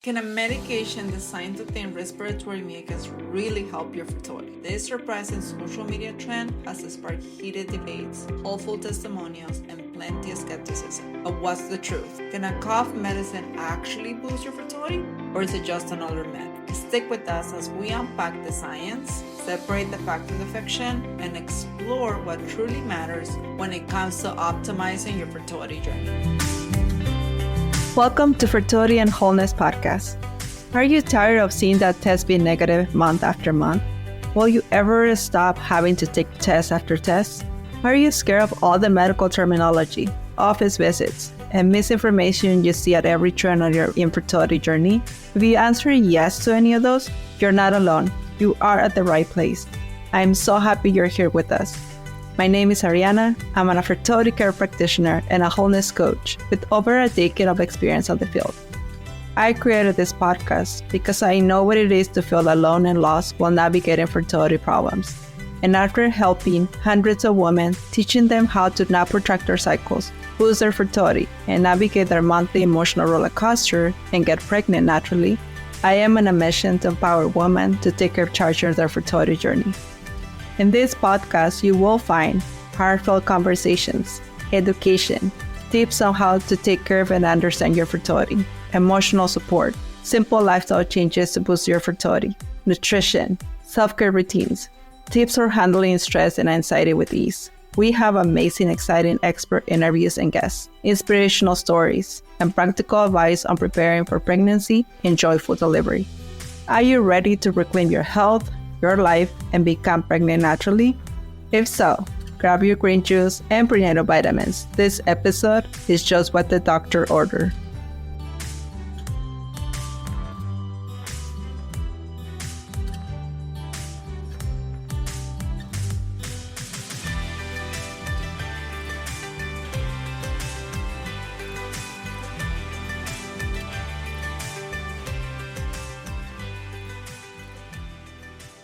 Can a medication designed to thin respiratory mucus really help your fertility? This surprising social media trend has sparked heated debates, hopeful testimonials, and plenty of skepticism. But what's the truth? Can a cough medicine actually boost your fertility? Or is it just another myth? Stick with us as we unpack the science, separate the fact from the fiction, and explore what truly matters when it comes to optimizing your fertility journey. Welcome to Fertility and Wholeness Podcast. Are you tired of seeing that test be negative month after month? Will you ever stop having to take test after test? Are you scared of all the medical terminology, office visits, and misinformation you see at every turn on your infertility journey? If you answer yes to any of those, you're not alone. You are at the right place. I'm so happy you're here with us. My name is Ariana. I'm a fertility care practitioner and a wholeness coach with over a decade of experience on the field. I created this podcast because I know what it is to feel alone and lost while navigating fertility problems. And after helping hundreds of women, teaching them how to not protract their cycles, boost their fertility, and navigate their monthly emotional roller coaster and get pregnant naturally, I am on a mission to empower women to take charge of their fertility journey. In this podcast, you will find heartfelt conversations, education, tips on how to take care of and understand your fertility, emotional support, simple lifestyle changes to boost your fertility, nutrition, self-care routines, tips for handling stress and anxiety with ease. We have amazing, exciting expert interviews and guests, inspirational stories, and practical advice on preparing for pregnancy and joyful delivery. Are you ready to reclaim your health, your life, and become pregnant naturally? If so, grab your green juice and prenatal vitamins. This episode is just what the doctor ordered.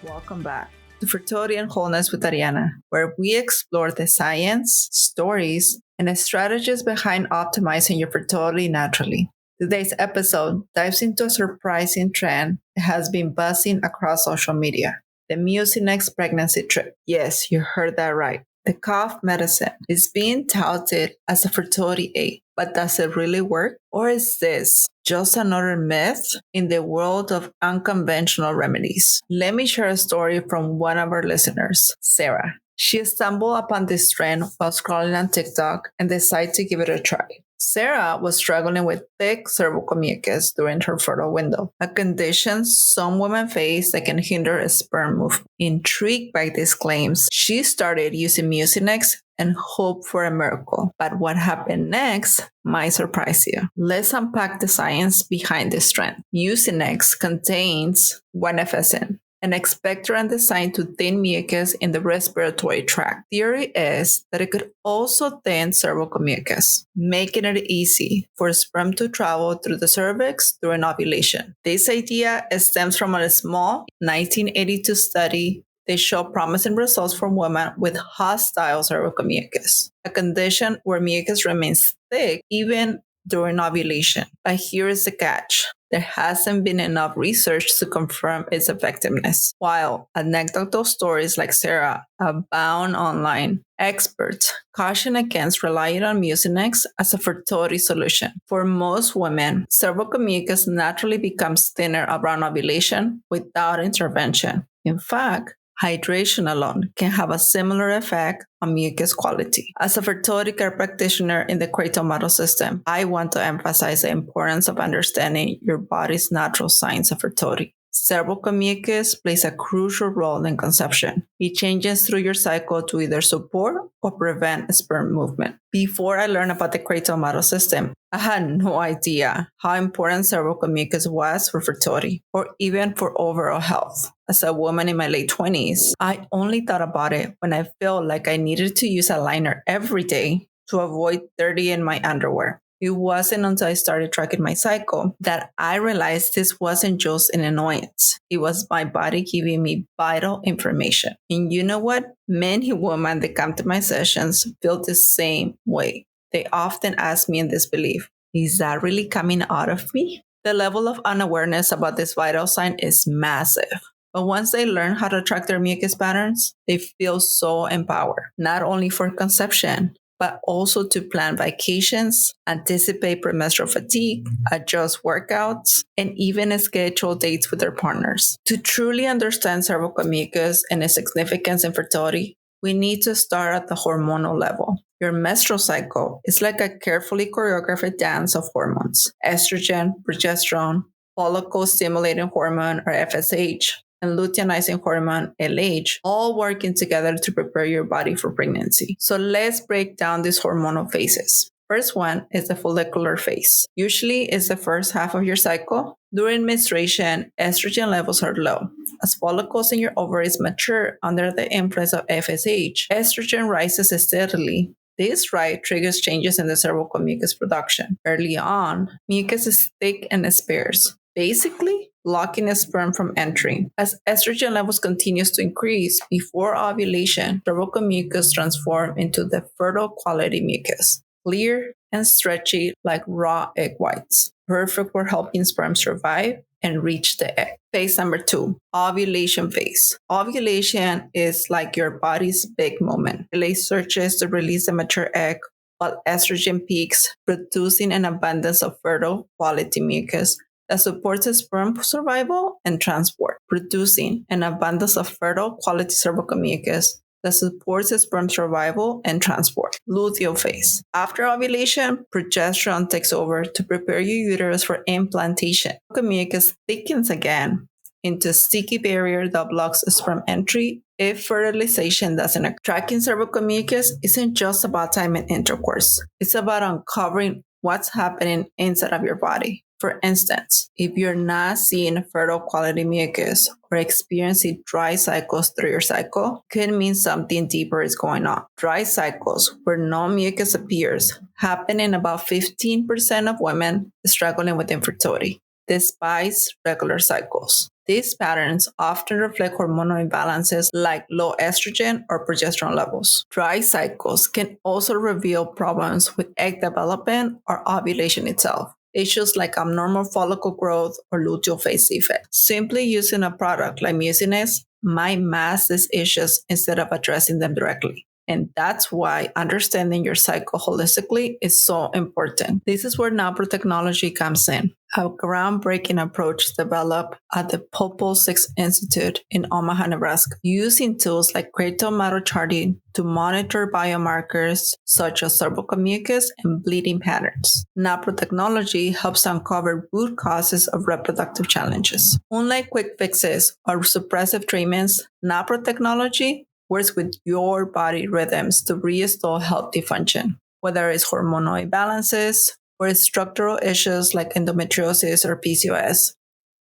Welcome back to Fertility and Wholeness with Ariana, where we explore the science, stories, and strategies behind optimizing your fertility naturally. Today's episode dives into a surprising trend that has been buzzing across social media: the Mucinex pregnancy trip. Yes, you heard that right. The cough medicine is being touted as a fertility aid, but does it really work? Or is this just another myth in the world of unconventional remedies? Let me share a story from one of our listeners, Sarah. She stumbled upon this trend while scrolling on TikTok and decided to give it a try. Sarah was struggling with thick cervical mucus during her fertile window, a condition some women face that can hinder a sperm movement. Intrigued by these claims, she started using Mucinex and hoped for a miracle. But what happened next might surprise you. Let's unpack the science behind this trend. Mucinex contains guaifenesin, an expectorant designed to thin mucus in the respiratory tract. Theory is that it could also thin cervical mucus, making it easy for sperm to travel through the cervix during ovulation. This idea stems from a small 1982 study that showed promising results for women with hostile cervical mucus, a condition where mucus remains thick even during ovulation. But here is the catch. There hasn't been enough research to confirm its effectiveness. While anecdotal stories like Sarah abound online, experts caution against relying on Mucinex as a fertility solution. For most women, cervical mucus naturally becomes thinner around ovulation without intervention. In fact, hydration alone can have a similar effect on mucus quality. As a fertility care practitioner in the Creighton Model System, I want to emphasize the importance of understanding your body's natural signs of fertility. Cervical mucus plays a crucial role in conception. It changes through your cycle to either support or prevent sperm movement. Before I learned about the Creighton Model System, I had no idea how important cervical mucus was for fertility or even for overall health. As a woman in my late 20s, I only thought about it when I felt like I needed to use a liner every day to avoid dirty in my underwear. It wasn't until I started tracking my cycle that I realized this wasn't just an annoyance. It was my body giving me vital information. And you know what? Many women that come to my sessions feel the same way. They often ask me in disbelief, is that really coming out of me? The level of unawareness about this vital sign is massive. But once they learn how to track their mucus patterns, they feel so empowered, not only for conception, but also to plan vacations, anticipate premenstrual fatigue, adjust workouts, and even schedule dates with their partners. To truly understand cervical mucus and its significance in fertility, we need to start at the hormonal level. Your menstrual cycle is like a carefully choreographed dance of hormones: estrogen, progesterone, follicle stimulating hormone or FSH, and luteinizing hormone LH, all working together to prepare your body for pregnancy. So let's break down these hormonal phases. First one is the follicular phase. Usually it's the first half of your cycle. During menstruation, estrogen levels are low. As follicles in your ovaries mature under the influence of FSH, estrogen rises steadily. This rise triggers changes in the cervical mucus production. Early on, mucus is thick and sparse, basically blocking a sperm from entering. As estrogen levels continues to increase before ovulation, cervical mucus transforms into the fertile quality mucus, clear and stretchy like raw egg whites, perfect for helping sperm survive and reach the egg. Phase number 2, ovulation phase. Ovulation is like your body's big moment. It searches to release the mature egg while estrogen peaks, producing an abundance of fertile quality mucus that supports sperm survival and transport, producing an abundance of fertile quality cervical mucus that supports sperm survival and transport. Luteal phase. After ovulation, progesterone takes over to prepare your uterus for implantation. Cervical mucus thickens again into a sticky barrier that blocks sperm entry if fertilization doesn't occur. Tracking cervical mucus isn't just about time and intercourse. It's about uncovering what's happening inside of your body. For instance, if you're not seeing fertile quality mucus or experiencing dry cycles through your cycle, could mean something deeper is going on. Dry cycles, where no mucus appears, happen in about 15% of women struggling with infertility, despite regular cycles. These patterns often reflect hormonal imbalances like low estrogen or progesterone levels. Dry cycles can also reveal problems with egg development or ovulation itself. Issues like abnormal follicle growth or luteal phase defects. Simply using a product like Mucinex might mask these issues instead of addressing them directly. And that's why understanding your cycle holistically is so important. This is where NaProTECHNOLOGY comes in, a groundbreaking approach developed at the Popol 6 Institute in Omaha, Nebraska, using tools like Creighton Model charting to monitor biomarkers such as cervical mucus and bleeding patterns. NaProTECHNOLOGY helps uncover root causes of reproductive challenges. Unlike quick fixes or suppressive treatments, NaProTECHNOLOGY works with your body rhythms to restore healthy function, whether it's hormonal imbalances or it's structural issues like endometriosis or PCOS.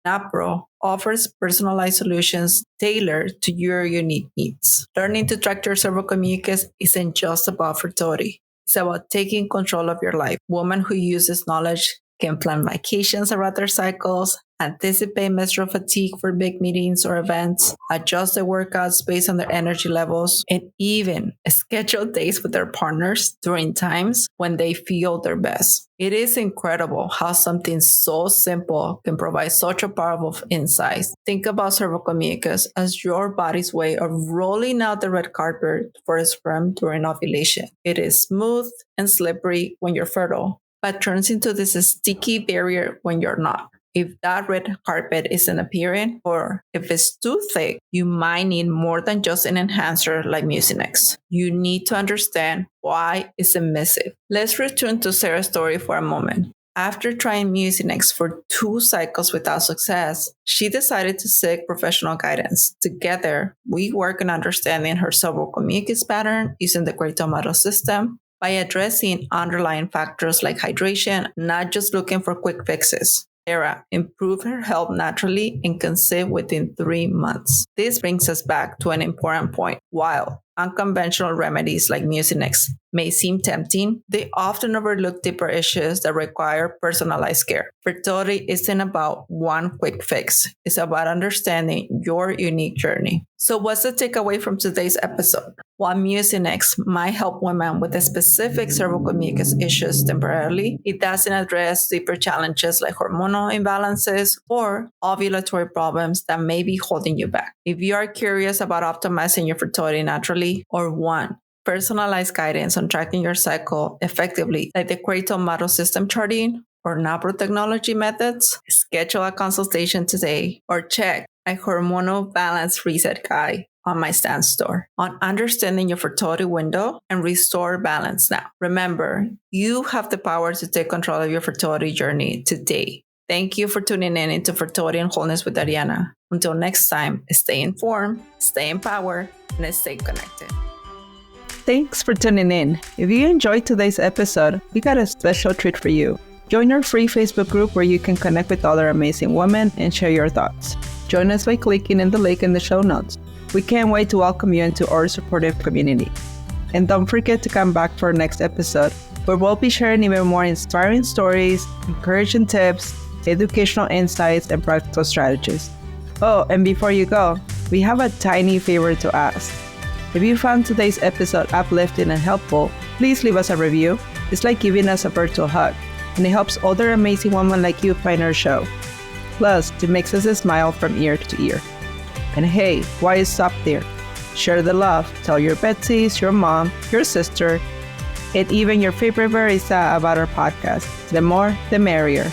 NaPro offers personalized solutions tailored to your unique needs. Learning to track your cervical mucus isn't just about fertility. It's about taking control of your life. Women who use this knowledge can plan vacations around their cycles, anticipate menstrual fatigue for big meetings or events, adjust their workouts based on their energy levels, and even schedule dates with their partners during times when they feel their best. It is incredible how something so simple can provide such a powerful insight. Think about cervical mucus as your body's way of rolling out the red carpet for sperm during ovulation. It is smooth and slippery when you're fertile, but turns into this sticky barrier when you're not. If that red carpet isn't appearing, or if it's too thick, you might need more than just an enhancer like Mucinex. You need to understand why it's emissive. Let's return to Sarah's story for a moment. After trying Mucinex for 2 cycles without success, she decided to seek professional guidance. Together, we work on understanding her cervical mucus pattern using the Creighton Model System by addressing underlying factors like hydration, not just looking for quick fixes. Sarah improved her health naturally and conceived within 3 months. This brings us back to an important point. While unconventional remedies like Mucinex may seem tempting, they often overlook deeper issues that require personalized care. Fertility isn't about one quick fix. It's about understanding your unique journey. So what's the takeaway from today's episode? While Mucinex might help women with the specific cervical mucus issues temporarily, it doesn't address deeper challenges like hormonal imbalances or ovulatory problems that may be holding you back. If you are curious about optimizing your fertility naturally or want personalized guidance on tracking your cycle effectively, like the Creighton Model System charting or NaProTECHNOLOGY methods, schedule a consultation today or check a hormonal balance reset guide on my stand store on understanding your fertility window and restore balance now. Remember, you have the power to take control of your fertility journey today. Thank you for tuning in into Fertility and Wholeness with Ariana. Until next time, stay informed, stay empowered, and stay connected. Thanks for tuning in. If you enjoyed today's episode, we got a special treat for you. Join our free Facebook group where you can connect with other amazing women and share your thoughts. Join us by clicking in the link in the show notes. We can't wait to welcome you into our supportive community. And don't forget to come back for our next episode, where we'll be sharing even more inspiring stories, encouraging tips, educational insights, and practical strategies. Oh, and before you go, we have a tiny favor to ask. If you found today's episode uplifting and helpful, please leave us a review. It's like giving us a virtual hug, and it helps other amazing women like you find our show. Plus, it makes us smile from ear to ear. And hey, why stop there? Share the love. Tell your Betsies, your mom, your sister, and even your favorite barista about our podcast. The more, the merrier.